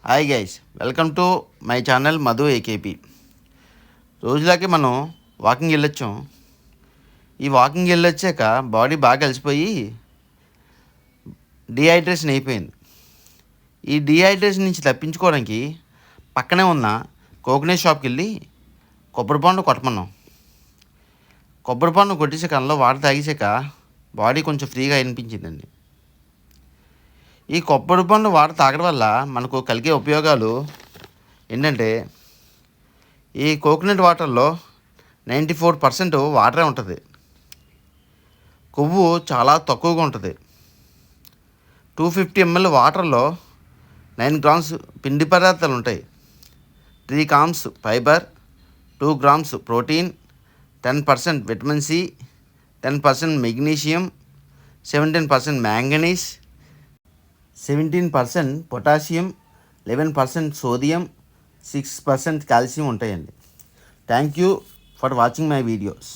Hi guys, welcome to my channel Madhu AKP. రోజులాగే మనం walking వెళ్ళొచ్చాం. ఈ వాకింగ్ వెళ్ళొచ్చాక బాడీ బాగా కలిసిపోయి డీహైడ్రేషన్ అయిపోయింది. ఈ డీహైడ్రేషన్ నుంచి తప్పించుకోవడానికి పక్కనే ఉన్న కోకోనట్ షాప్కి వెళ్ళి కొబ్బరి పండు కొట్టమన్నాం. కొబ్బరి పండు కొట్టేసాక అందులో వాటర్ తాగేసాక బాడీ కొంచెం ఫ్రీగా అనిపించిందండి. ఈ కొబ్బరి పండు వాటర్ తాగడం వల్ల మనకు కలిగే ఉపయోగాలు ఏంటంటే, ఈ కోకోనట్ వాటర్లో 94% వాటరే ఉంటుంది. కొవ్వు చాలా తక్కువగా ఉంటుంది. 250 ml వాటర్లో 9 grams పిండి పదార్థాలు ఉంటాయి. 3 grams fibre, 2 grams protein, 10% vitamin C, 10% magnesium, 17% manganese, 17% potassium, 11% sodium, 6% calcium ఉంటాయండి. Thank you for watching my videos.